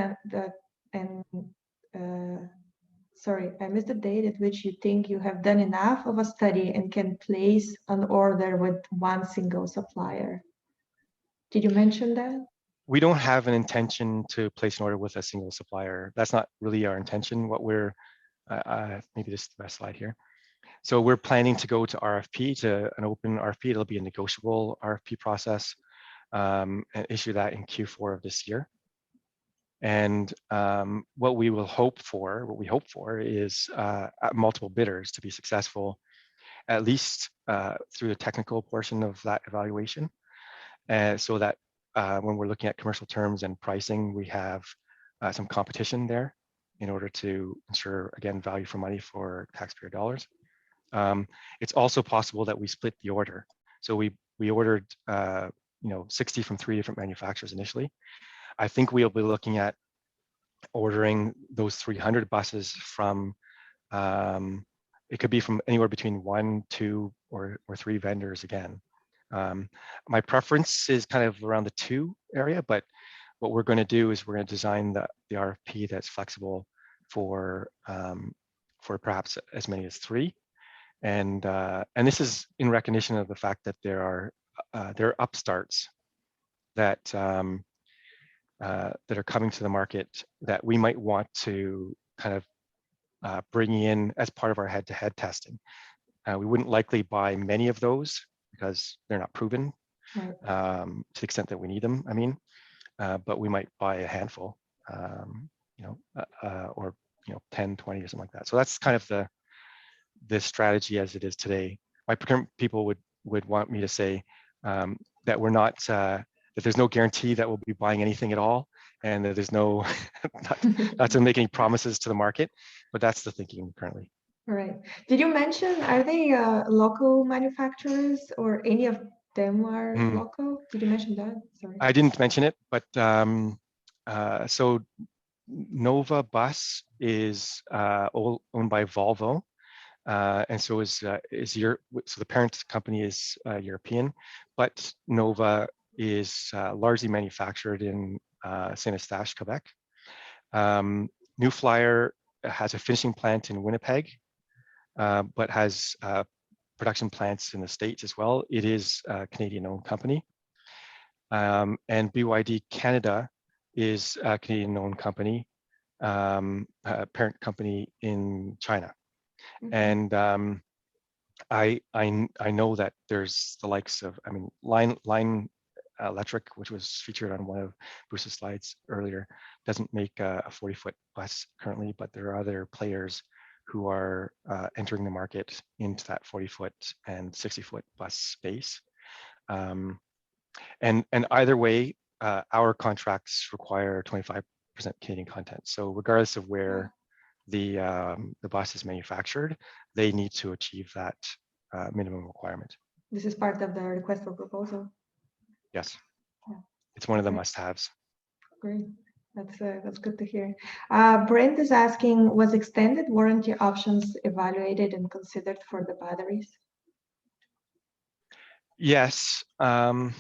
[SPEAKER 1] sorry, I missed the date at which you think you have done enough of a study and can place an order with one single supplier. Did you mention that?
[SPEAKER 3] We don't have an intention to place an order with a single supplier. That's not really our intention. What we're, maybe this is the best slide here. So we're planning to go to RFP, to an open RFP. It'll be a negotiable RFP process, and issue that in Q4 of this year. And what we hope for is multiple bidders to be successful, at least through the technical portion of that evaluation, so that when we're looking at commercial terms and pricing, we have some competition there in order to ensure, again, value for money for taxpayer dollars. It's also possible that we split the order. So we ordered 60 from 3 different manufacturers initially. I think we'll be looking at ordering those 300 buses from, it could be from anywhere between 1, 2, or 3 vendors again. My preference is kind of around the 2 area, but what we're going to do is we're going to design the RFP that's flexible for perhaps as many as 3. And this is in recognition of the fact that there are upstarts that that are coming to the market that we might want to kind of bring in as part of our head-to-head testing. We wouldn't likely buy many of those because they're not proven,
[SPEAKER 1] Right.
[SPEAKER 3] to the extent that we need them, I mean, but we might buy a handful, or 10, 20 or something like that. So that's kind of the strategy as it is today. My procurement people would want me to say that we're not, that there's no guarantee that we'll be buying anything at all, and that there's no, not to make any promises to the market, but that's the thinking currently.
[SPEAKER 1] All right. Did you mention, are they local manufacturers, or any of them are local? Did you mention that? Sorry.
[SPEAKER 3] I didn't mention it, but so Nova Bus is owned by Volvo, and so so the parent company is European, but Nova is largely manufactured in Saint-Eustache, Quebec. New Flyer has a finishing plant in Winnipeg, but has production plants in the States as well. It is a Canadian-owned company. And BYD Canada is a Canadian-owned company, parent company in China. And I know that there's the likes of, Line Electric, which was featured on one of Bruce's slides earlier, doesn't make a 40-foot bus currently, but there are other players who are entering the market into that 40-foot and 60-foot bus space. And either way, our contracts require 25% Canadian content. So regardless of where the bus is manufactured, they need to achieve that minimum requirement.
[SPEAKER 1] This is part of the request for proposal.
[SPEAKER 3] Yes,
[SPEAKER 1] Yeah.
[SPEAKER 3] It's one of the must-haves.
[SPEAKER 1] Great, that's good to hear. Brent is asking, was extended warranty options evaluated and considered for the batteries?
[SPEAKER 3] Yes, it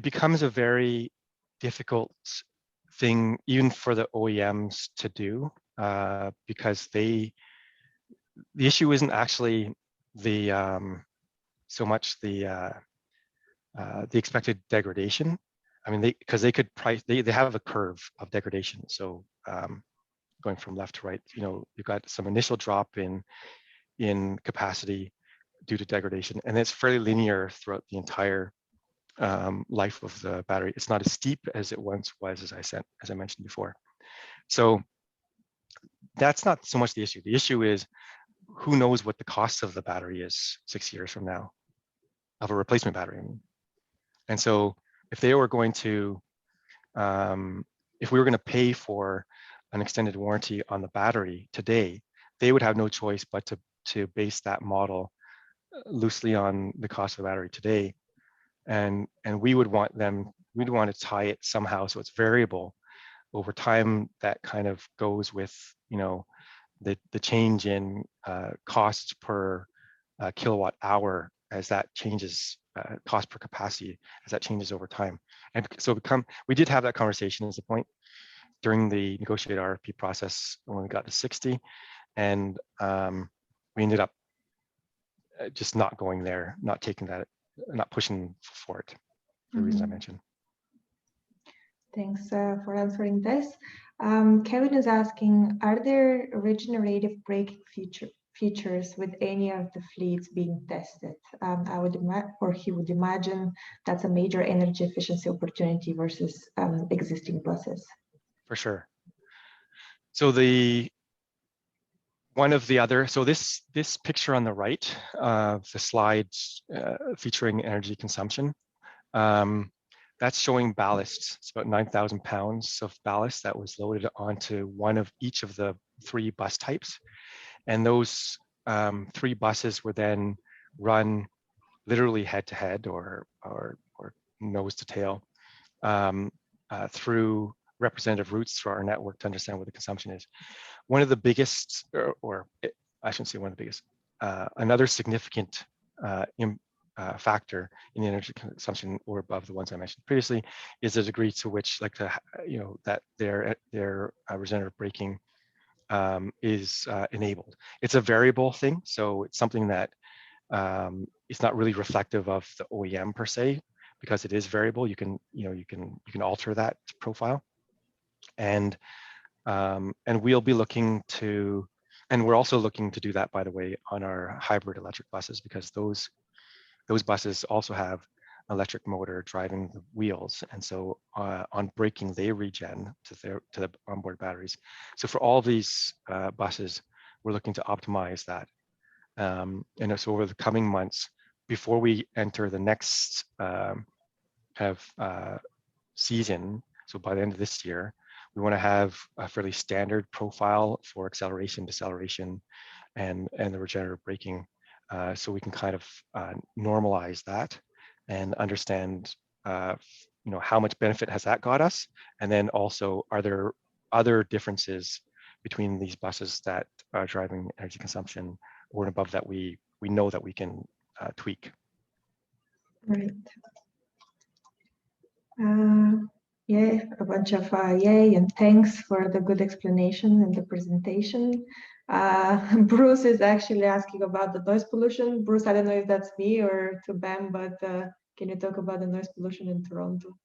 [SPEAKER 3] becomes a very difficult thing even for the OEMs to do, because the issue isn't actually so much the expected degradation. I mean, because they could price, they have a curve of degradation. So going from left to right, you've got some initial drop in capacity due to degradation, and it's fairly linear throughout the entire life of the battery. It's not as steep as it once was, as I mentioned before. So that's not so much the issue. The issue is, who knows what the cost of the battery is 6 years from now, of a replacement battery. And so if they were going to, if we were going to pay for an extended warranty on the battery today, they would have no choice but to base that model loosely on the cost of the battery today, and we would want to tie it somehow so it's variable over time. That kind of goes with, you know, the change in costs per kilowatt hour as that changes, cost per capacity as that changes over time. And so we did have that conversation as a point during the negotiated RFP process when we got to 60, and we ended up just not going there, not taking that, not pushing for it for the reasons I mentioned.
[SPEAKER 1] Thanks for answering this. Kevin is asking, are there regenerative braking features with any of the fleets being tested? I would imagine, or he would imagine, that's a major energy efficiency opportunity versus existing buses.
[SPEAKER 3] For sure. So one of the other, so this picture on the right of the slides featuring energy consumption, that's showing ballast. It's about 9,000 pounds of ballast that was loaded onto one of each of the 3 bus types. And those 3 buses were then run literally head to head or nose to tail through representative routes through our network to understand what the consumption is. One of the biggest, or I shouldn't say one of the biggest, another significant factor in the energy consumption or above the ones I mentioned previously is the degree to which, like, that their regenerative braking is enabled. It's a variable thing, so it's something that it's not really reflective of the OEM per se, because it is variable. You can alter that profile, and we'll be looking to, and we're also looking to do that, by the way, on our hybrid electric buses, because those buses also have electric motor driving the wheels, and so on braking they regen to the onboard batteries. So for all these buses, we're looking to optimize that, and so over the coming months, before we enter the next season, so by the end of this year, we want to have a fairly standard profile for acceleration, deceleration, and the regenerative braking, so we can kind of normalize that and understand, how much benefit has that got us, and then also, are there other differences between these buses that are driving energy consumption or above that we know that we can tweak.
[SPEAKER 1] Right. Yeah, a bunch of yay and thanks for the good explanation and the presentation. Bruce is actually asking about the noise pollution. Bruce, I don't know if that's me or to Bem, but can you talk about the noise pollution in Toronto?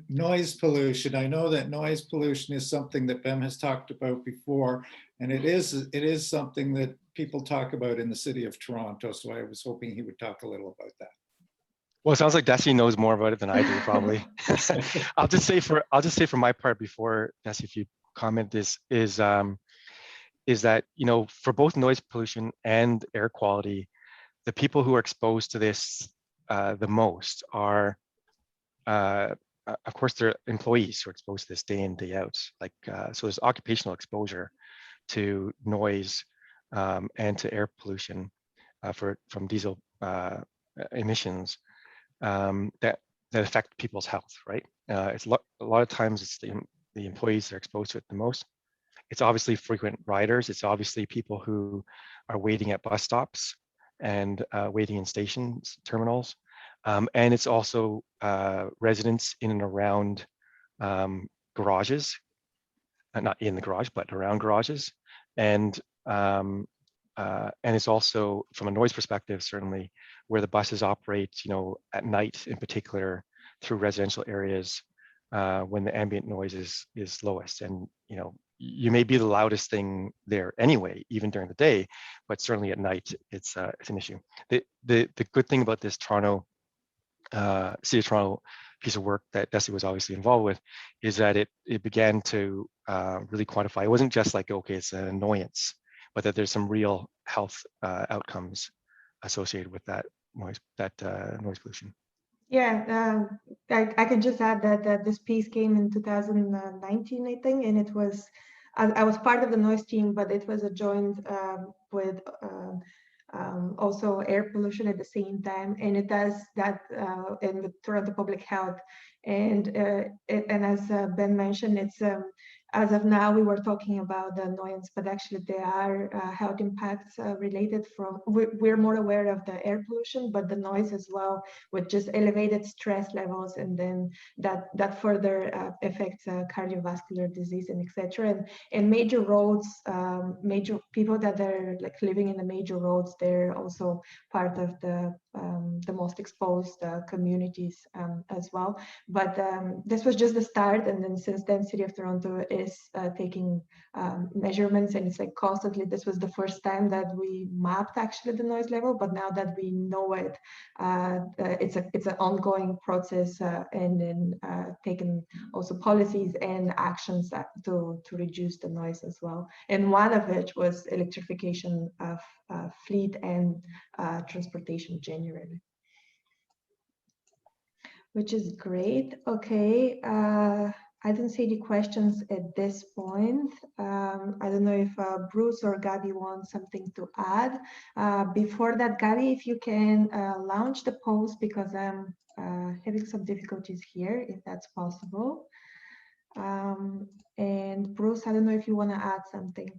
[SPEAKER 2] Noise pollution. I know that noise pollution is something that Bem has talked about before, and it is something that people talk about in the city of Toronto. So I was hoping he would talk a little about that.
[SPEAKER 3] Well, it sounds like Desi knows more about it than I do, probably. I'll just say for my part before Desi, if you comment, is that, for both noise pollution and air quality, the people who are exposed to this the most are, of course, they're employees who are exposed to this day in, day out. Like, so there's occupational exposure to noise and to air pollution from diesel emissions that affect people's health, right? It's a lot of times it's the employees that are exposed to it the most. It's obviously frequent riders. It's obviously people who are waiting at bus stops and waiting in stations, terminals. And it's also residents in and around garages, not in the garage, but around garages. And it's also, from a noise perspective, certainly where the buses operate, at night in particular, through residential areas when the ambient noise is lowest. And you may be the loudest thing there anyway, even during the day, but certainly at night it's an issue. The good thing about this City of Toronto piece of work that Desi was obviously involved with is that it began to really quantify. It wasn't just like, okay, it's an annoyance, but that there's some real health outcomes associated with that noise pollution.
[SPEAKER 1] Yeah, I can just add that this piece came in 2019, I think, and it was, I was part of the noise team, but it was a joint with also air pollution at the same time, and it does that in the Toronto Public Health. And as Ben mentioned, it's as of now we were talking about the annoyance, but actually there are health impacts related from. We're more aware of the air pollution, but the noise as well, with just elevated stress levels, and then that further affects cardiovascular disease and etc. And major roads, major people that are like living in the major roads, they're also part of the most exposed communities as well. But this was just the start, and then since then, City of Toronto is taking measurements, and it's like constantly. This was the first time that we mapped actually the noise level, but now that we know it, it's an ongoing process, and then taking also policies and actions to reduce the noise as well. And one of which was electrification of fleet and transportation generally, which is great. Okay, I don't see any questions at this point. I don't know if Bruce or Gabby want something to add. Before that, Gabby, if you can launch the post, because I'm having some difficulties here, if that's possible. And Bruce, I don't know if you want to add something.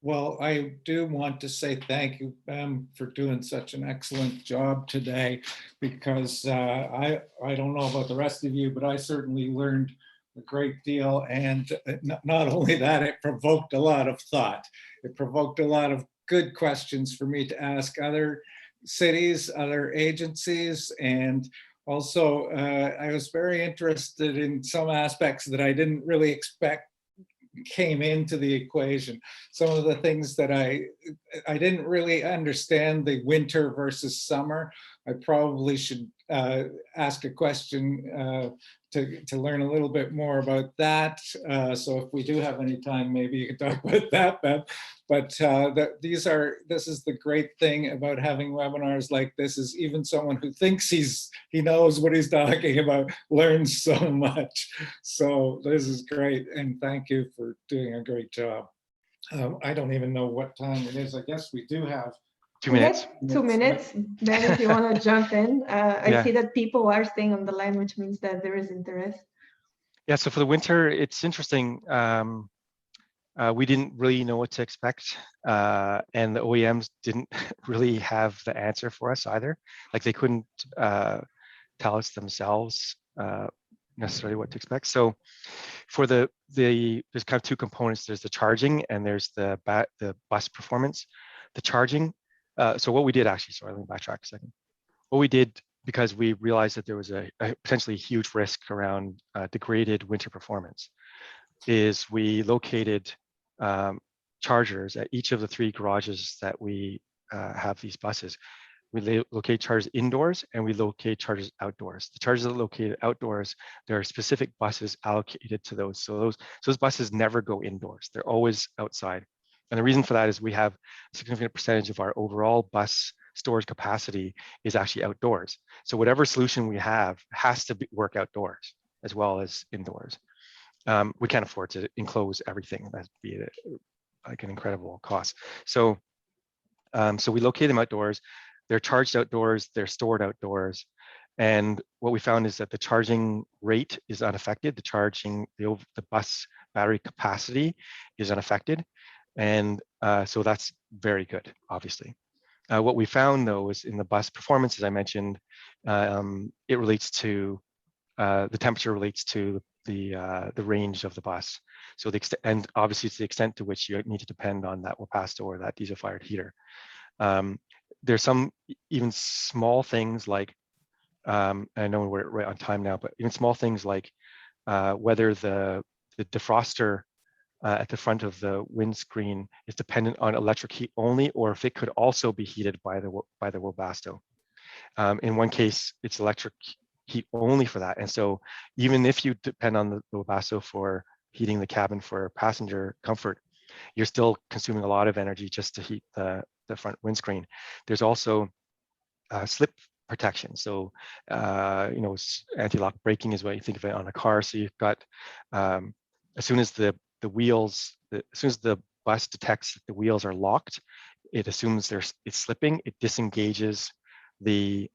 [SPEAKER 2] Well, I do want to say thank you, Bem, for doing such an excellent job today, because I don't know about the rest of you, but I certainly learned a great deal. And not only that, it provoked a lot of thought. It provoked a lot of good questions for me to ask other cities, other agencies, and also I was very interested in some aspects that I didn't really expect came into the equation. Some of the things that I didn't really understand, the winter versus summer. I probably should ask a question to learn a little bit more about that. So if we do have any time, maybe you can talk about that, Beth. But this is the great thing about having webinars like this, is even someone who thinks he knows what he's talking about learns so much. So this is great, and thank you for doing a great job. I don't even know what time it is. I guess we do have
[SPEAKER 3] 2 minutes.
[SPEAKER 1] 2 minutes. Then if you want to jump in, I
[SPEAKER 3] Yeah.
[SPEAKER 1] see that people are staying on the line, which means that there is interest.
[SPEAKER 3] Yeah, so for the winter, it's interesting. We didn't really know what to expect, and the OEMs didn't really have the answer for us either. Like they couldn't tell us themselves necessarily what to expect. So for there's kind of two components. There's the charging and there's the bus performance. The charging. So what we did actually, sorry, let me backtrack a second. What we did, because we realized that there was a potentially huge risk around degraded winter performance, is we located chargers at each of the 3 garages that we have these buses. We locate chargers indoors and we locate chargers outdoors. The chargers that are located outdoors, there are specific buses allocated to those. So those buses never go indoors. They're always outside. And the reason for that is we have a significant percentage of our overall bus storage capacity is actually outdoors. So whatever solution we have has to work outdoors as well as indoors. We can't afford to enclose everything. That'd be like an incredible cost. So we locate them outdoors. They're charged outdoors. They're stored outdoors. And what we found is that the charging rate is unaffected. The bus battery capacity is unaffected. And so that's very good, obviously. What we found, though, is in the bus performance, as I mentioned, it relates to the temperature relates to the range of the bus. So and obviously it's the extent to which you need to depend on that Webasto or that diesel-fired heater. There's some even small things like, I know we're right on time now, but even small things like whether the defroster at the front of the windscreen is dependent on electric heat only, or if it could also be heated by the Webasto. In one case, it's electric heat only for that. And so even if you depend on the Webasto for heating the cabin for passenger comfort, you're still consuming a lot of energy just to heat the front windscreen. There's also slip protection. So, anti-lock braking is what you think of it on a car. So you've got, as soon as the bus detects that the wheels are locked, it assumes it's slipping, it disengages the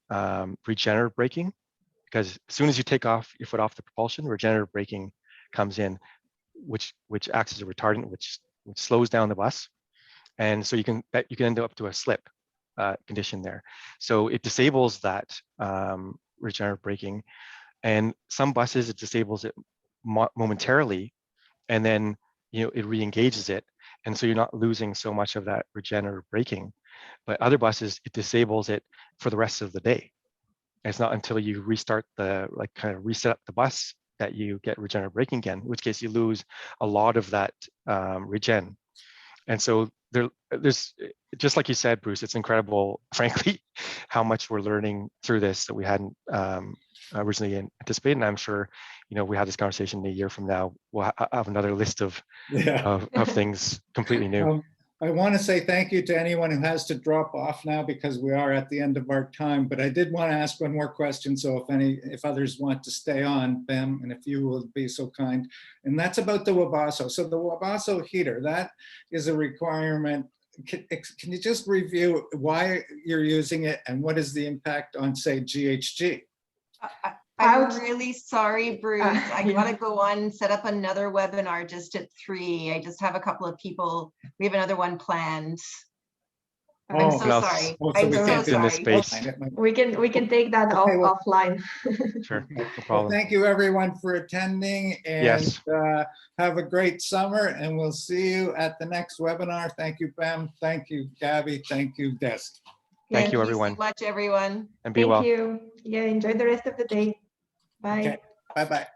[SPEAKER 3] regenerative braking, because as soon as you take off your foot off the propulsion, regenerative braking comes in, which acts as a retardant, which slows down the bus, and so you can end up to a slip condition there. So it disables that regenerative braking, and some buses it disables it momentarily, and then it re-engages it, and so you're not losing so much of that regenerative braking. But other buses, it disables it for the rest of the day. And it's not until you restart kind of reset up the bus that you get regenerative braking again, in which case you lose a lot of that regen. And so there's, just like you said, Bruce, it's incredible, frankly, how much we're learning through this that we hadn't originally anticipated. And I'm sure, we have this conversation a year from now, we'll have another list of things completely new.
[SPEAKER 2] I want to say thank you to anyone who has to drop off now, because we are at the end of our time. But I did want to ask one more question. So if others want to stay on, Bem, and if you will be so kind, and that's about the Wabasso. So the Wabasso heater, that is a requirement. Can you just review why you're using it and what is the impact on, say, GHG?
[SPEAKER 4] I'm really sorry, Bruce. I gotta go on, set up another webinar just at 3. I just have a couple of people. We have another one planned. I'm so sorry. I'm so sorry.
[SPEAKER 1] We can take that offline.
[SPEAKER 3] Sure, no problem.
[SPEAKER 2] Well, thank you everyone for attending, and have a great summer, and we'll see you at the next webinar. Thank you, Bem. Thank you, Gabby. Thank you, Desi.
[SPEAKER 3] Thank you, everyone.
[SPEAKER 4] So much, everyone.
[SPEAKER 3] And be well.
[SPEAKER 1] Thank you. Yeah, enjoy the rest of the day. Bye.
[SPEAKER 2] Okay. Bye-bye.